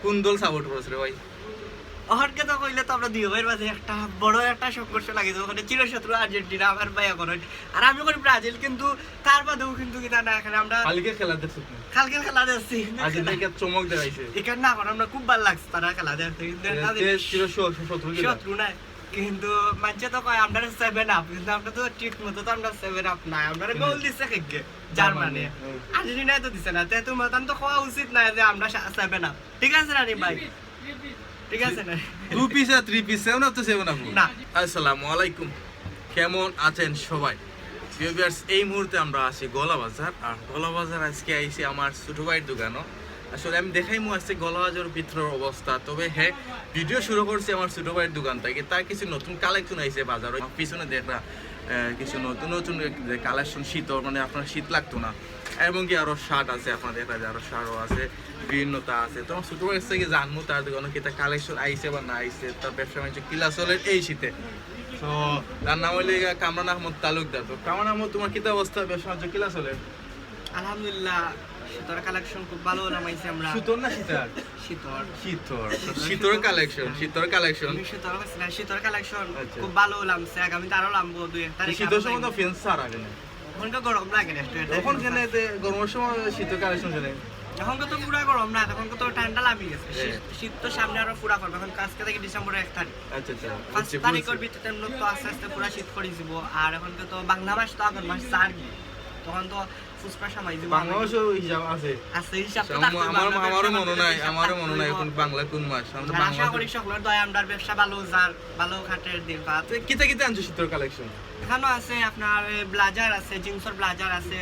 কোন দল সাপোর্ট করছ রে ভাই? ওখানকে তো কইলে তো আমরা দুই ভাইয়ের মাঝে একটা বড় একটা সংঘর্ষ লাগিয়েছে। ওখানে চিরশত্রু আর্জেন্টিনা, আমার ভাই এখন আর আমি করি ব্রাজিল, কিন্তু তার বাদেও কিন্তু কি না এখানে আমরা কালকে খেলা দেখছ? কালকে খেলা দেখছি, আর্জেন্টিনা চমক দেখাইছে এখানে না এখন আমরা খুব ভালো লাগছে তারা খেলা দেখতে, কিন্তু শত্রু নাই। কিন্তু মানছে তো কয় আমরা 7 আপ, কিন্তু আমরা তো ঠিক মতো তো আমরা 7 আপ নাই, আমরা গোল দিছে কেকে জার্মানি, আর্জেন্টিনা তো দিছে না। তে তোমার তো খাওয়া উচিত না যে আমরা 7 আপ, ঠিক আছে না রে ভাই? ঠিক আছে না? 2 পিস আর 3 পিস 7 আপ তো 7 আপ না। আসসালামু আলাইকুম, কেমন আছেন সবাই? ভিউয়ার্স, এই মুহূর্তে আমরা আছি গলাবাজার, আর গলাবাজার আজকে আইছি আমার ছোট ভাইয়ের দোকানও। আসলে আমি দেখাইমু আজকে গলাবাজার ভিতরের অবস্থা। তবে হ্যাঁ, ভিডিও শুরু করছি আমার ছোট ভাইয়ের দোকান থেকে। তার কিছু নতুন কালেকশন আইছে বাজারে, পিছনে দেখা কিছু নতুন নতুন কালেকশন, শীতর মানে আপনার শীত লাগতো না, এবং কি আরো শার্ট আছে, আপনার দেখা যায় আরো শার্টও আছে, বিভিন্নতা আছে। তো আমার ছোট ভাইয়ের থেকে জানবো তার দোকানে কি তার কালেকশন আইছে বা না আইছে, তার ব্যবসা বাণিজ্য কিলা চলে এই শীতে। তো তার নাম হইলে কামরান আহমদ তালুকদার। তো কামরান আহমদ, তোমার কিতা অবস্থা, ব্যবসা বাণিজ্য কিলা চলে? আলহামদুলিল্লাহ, শীতর কালেকশন খুব ভালো নামাইছি আমরা। সুতোর না শীতর? শীতর শীতর কালেকশন, শীতর কালেকশন, শীতর কালেকশন খুব ভালো নামছে। আগামীতে আরো নামবো 2 তারিখ। শীতর সময় তো ফেন্স ছাড় আগে না, এখন তো গরম লাগে না। এখন কেন গরমের সময় শীতর কালেকশন চলে? এখন তো পুরা গরম না, এখন তো ঠান্ডা লাগি গেছে। শীত তো সামনে আরো পুরা করবে। এখন আজকে থেকে ডিসেম্বরের 1 তারিখ। আচ্ছা আচ্ছা, 5 তারিখের ভিতরে তো আস্তে আস্তে পুরা শীত করে দিব। আর এখন তো বাংলা মাস তো আগের মাস 4 কি, তখন তো ফুসফা সময় দিব। বাংলাদেশও হিসাব আছে, আছে হিসাব তো। আমারও মনে নাই এখন বাংলা কোন মাস। আমরা আশা করি সকলের দয়া আমরা ব্যবসা ভালো যার ভালো খাটের দিন পা। তুই কিতা কিতা আনছো শীতর কালেকশন? এখানে আছে আপনার ব্লাজার আছে, জিন্সের ব্লাজার আছে,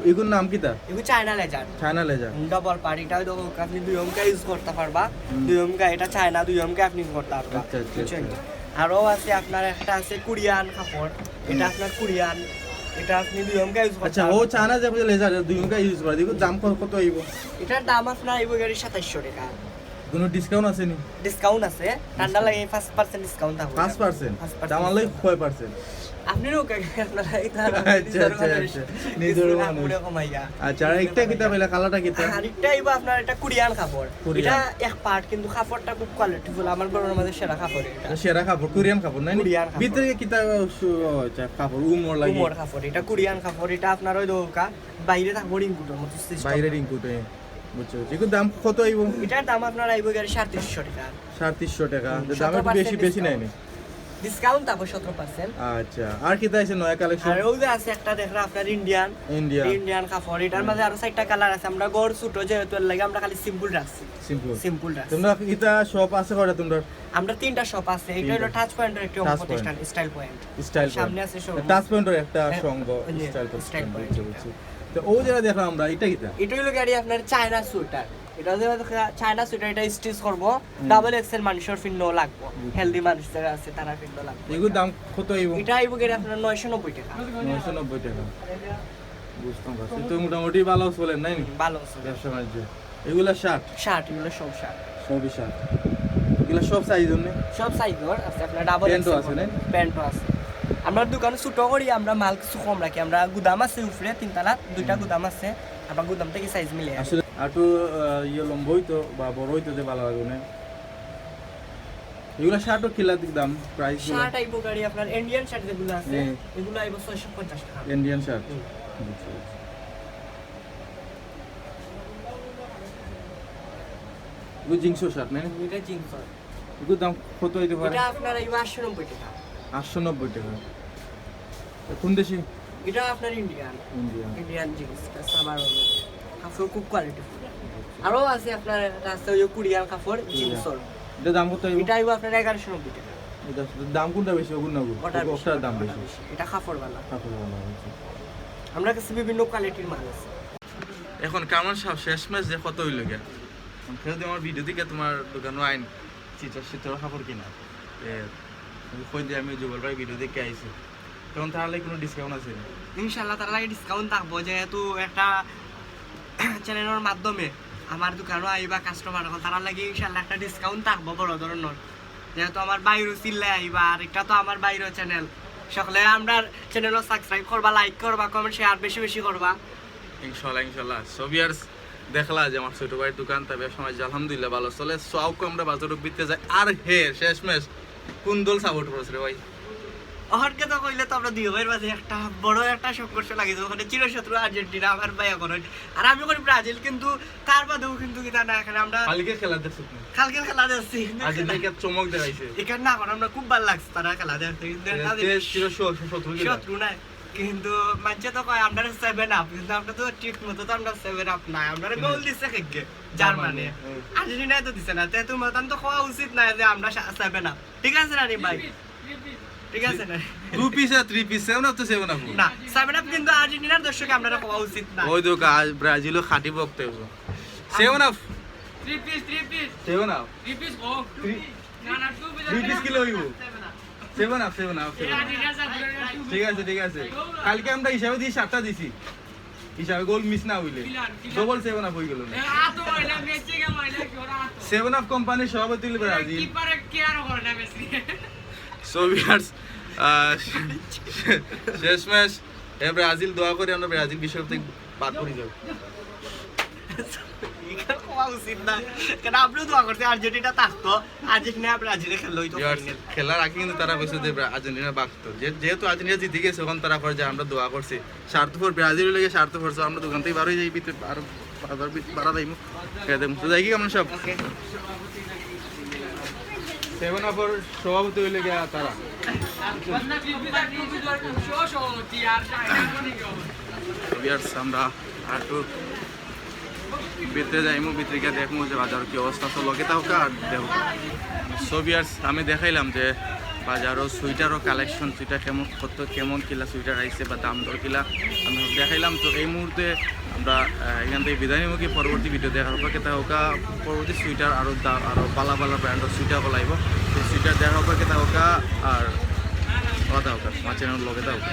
এগুলোর নাম কিতা? এগুলো China laser. China laser double part, এটা তো আপনি 2 অঙ্কা ইউজ করতে পারবা। 2 অঙ্কা, এটা চায়না 2 অঙ্কা আপনি করতে পারবা। আচ্ছা। আরো আছে আপনার একটা আছে কোরিয়ান কাপড়, এটা আপনার কোরিয়ান, এটা আপনি 2 অঙ্কা ইউজ করতে। আচ্ছা, ও চায়না যে লেজার 2 অঙ্কা ইউজ করে, দেখো দাম কত আইবো? এটার দাম আপনার আইবো গাড়ি 2700 টাকা। কোনো ডিসকাউন্ট আছে নি? ডিসকাউন্ট আছে, ঠান্ডা লাগে 5% ডিসকাউন্ট থাকবে। 5%? দাম আলাই 6%? আপনিও আপনারা এটা আচ্ছা নিজের মানুষ কমাইয়া। আচ্ছা, আর একটা কিতা বলে কালারটা কিতা? আরেকটা আইবো আপনার এটা কোরিয়ান কাপড়। এটা এক পার্ট, কিন্তু কাপড়টা খুব কোয়ালিটিফুল। আমার বড়র মধ্যে সেরা কাপড় এটা। সেরা কাপড় কোরিয়ান কাপড় না? কোরিয়ান কাপড়। ভিতরে কিতা আচ্ছা কাপড় উমর লাগে? উমর কাপড়, এটা কোরিয়ান কাপড়। এটা আপনার ওই দোকা বাইরে থাকবো রিংকুটের মতো সিস্টেম। বাইরে রিংকুটে, বুঝছো? এগুলোর দাম কত আইবো? এটার দাম আপনার আইবো গাড়ি 3700 টাকা। 3700 টাকা? দাম একটু বেশি নাই নি? ডিসকাউন্ট থাকবে 17%। আচ্ছা, আর কি তাইছে নয়া কালেকশন? আর ওই যে আছে একটা দেখরা আপনার ইন্ডিয়ান কাপড়। এটার মধ্যে আরো 4টা কালার আছে। আমরা গড় ছোট যেহেতু লাগে আমরা খালি সিম্পল রাখছি। সিম্পল রাখছি। তোমরা এটা শপ আছে কয়টা তোমরা? আমরা 3টা শপ আছে। এটা হলো টাচ পয়েন্টের একটা প্রতিষ্ঠান, স্টাইল পয়েন্ট। সামনে আছে শপ, টাচ পয়েন্টের একটা সঙ্গ, স্টাইল পয়েন্ট। তো ও যেটা দেখলাম আমরা, এটা কিটা? এটা হলো গাড়ি আপনার চায়না সুইটার। এটা যে চায়না সুইটার, এটা স্টিচ করব, ডাবল এক্সেল মানুষের ফিন্ড লাগবে, হেলদি মানুষ যারা আছে তারা ফিন্ড লাগবে। এগুলোর দাম কত আইবো? এটা আইবো গাড়ি আপনার 990 টাকা। 990 টাকা, বুঝতাম পারছি। তো মোটামুটি ভালো চলেন নাই? ভালো আছে ব্যবসা বাণিজ্য। এগুলা শার্ট এগুলো সব শার্ট, সবই শার্ট। এগুলা সব সাইজ জন্য, সব সাইজের আছে। আপনার ডাবল প্যান্টও আছে না? প্যান্টও আছে। আমরা দোকানে ছোট করি, আমরা মাল কিছু কম রাখি। আমরা গুদাম আছে উপরে 3 তলা, 2টা গুদাম আছে। আমরা গুদাম থেকে সাইজ মিলে আসলে একটু লম্বা হইতো বা বড় হইতো যে ভালো লাগে না। এগুলা শার্টও কিলা দাম প্রাইস? শার্ট আইবো গাড়ি আপনার ইন্ডিয়ান শার্ট যেগুলো আছে এগুলো আইবো 650 টাকা। ইন্ডিয়ান শার্ট, এগুলো জিন্স শার্ট না? এটা জিন্স। এগুলোর দাম কত হইতে পারে? এটা আপনার আইবো 890 টাকা। 890 টাকা। কোন দেশি? এটা আপনার ইন্ডিয়ান জিন্স। সামার হলো কাপড় খুব কোয়ালিটিফুল। আরো আছে আপনার রাস্তা ওই কোরিয়ান কাপড় জিন্সর। এটা দাম কত? এটা আইবো আপনার 1190 টাকা। এটা দাম কোনটা বেশি? ওটার দাম বেশি। এটা কাপড় ভালো। আছে। আমরা কাছে বিভিন্ন কোয়ালিটির মাল আছে। এখন কামার সব শেষ ম্যাচ যে কত হইল গিয়া? যদি আমার ভিডিও দিকে তোমার দোকানে আইন শীতর কাপড় কিনা কই দিয়ে আমি জুবল ভাই ভিডিও দেখে আইছি, তখন তাহলে কোনো ডিসকাউন্ট আছে? ইনশাআল্লাহ তার লাগে ডিসকাউন্ট থাকবো, যেহেতু একটা চ্যানেলের মাধ্যমে আমার দোকানও আইবা কাস্টমার, তারা লাগে ইনশাআল্লাহ একটা ডিসকাউন্ট থাকবো বড় ধরনের। যেহেতু আমার বাইরে চিল্লে আইবা, আর এটা তো আমার বাইরে চ্যানেল, সকলে আমরা চ্যানেলও সাবস্ক্রাইব করবা, লাইক করবা, কমেন্ট শেয়ার বেশি বেশি করবা ইনশাআল্লাহ। সো ভিউয়ার্স, দেখলা যে আমার ছোট ভাইয়ের দোকান তবে সময় আলহামদুলিল্লাহ ভালো চলে সবকে আমরা বাজার বিতে যাই আর হে শেষমেশ কোন দল সাপোর্ট করছে রে ভাই অহরকে তো কইলে তো আমরা দুই ভাইয়ের মাঝে একটা বড় একটা সংঘর্ষ লাগিয়েছে ওখানে চিরশত্রু আর্জেন্টিনা আমার ভাই এখন আর আমি করি ব্রাজিল কিন্তু তার বাদেও কিন্তু কি না এখানে আমরা কালকে খেলা দেখছো কালকে খেলা দেখছি আর্জেন্টিনা চমক দেখাইছে এখানে না এখন আমরা খুব ভালো লাগছে তারা খেলা দেখতে কিন্তু শত্রু নাই কিন্তু মানছে তো কয় আমরা 7 আপ কিন্তু আমরা তো ঠিক মতো তো আমরা 7 আপ নাই আমরা গোল দিছে কেকে জার্মানি আর্জেন্টিনা তো দিছে না তে তুমি তো খাওয়া উচিত না যে আমরা 7 আপ ঠিক আছে না রে ভাই ঠিক আছে না 2 পিস আর 3 পিস 7 আপ তো 7 আপ না 7 আপ কিন্তু আর্জেন্টিনার দর্শক আমরা খাওয়া উচিত না ওই তো ব্রাজিলও খাঁটি বকতে হবে 7 up 3 piece 7 up 3 piece go না না 3 পিস কিলো হইব 7 আপ 7 আপ ঠিক আছে কালকে আমরা হিসাবে দিয়ে 7টা দিছি হিসাবে গোল মিস না হইলে ডবল 7 আপ হই গেল আ তো হইলা মেসি কে মাইলা জোরা তো 7 আপ কোম্পানির সভাপতি ব্রাজিল কিপারে কেয়ার করে না মেসি সো ভিউয়ার্স শেষমেশ ব্রাজিল দোয়া করে আমরা ব্রাজিল বিশ্বকাপ থেকে বাদ করে যাব খাওয়া উচিত না কেন আপনিও দোয়া করতে আর্জেন্টিনা থাকতো আর্জেন্টিনা ব্রাজিলে খেললো তো খেলার আগে কিন্তু তারা কইছে যে আর্জেন্টিনা বাঁচতো যেহেতু আর্জেন্টিনা জিতে গেছে তখন তারা পরে যে আমরা দোয়া করছি স্বার্থপর ব্রাজিল লেগে স্বার্থপর আমরা দোকান থেকে বারোই যাই আরো বাড়া যাইমু তো যাই কি আমরা সব 7 আপর সভাপতি হইলে গিয়া তারা বন্ধা বিবি দা বিবি দর শো কি আর ভিউয়ার্স আমরা একটু ভিতরে যাইমু ভিতরে গিয়ে দেখমু যে বাজার কি অবস্থা তো লগে থাকা আর দেখো সো ভিউয়ার্স আমি দেখাইলাম যে বাজারও সুইটারও কালেকশন সুইটার কেমন কিলা সুইটার আইছে বা দাম দর কিলা আমি দেখাইলাম তো এই মুহূর্তে আমরা এখান থেকে বিদায় নিব কি পরবর্তী ভিডিও দেখার পর কেতা হোকা পরবর্তী সুইটার আরও পালা ব্র্যান্ডের সুইটার বলাইব সেই সুইটার দেখার পর কেতা হোকা আর কথা হোকা আমার চ্যানেল লগে থাকা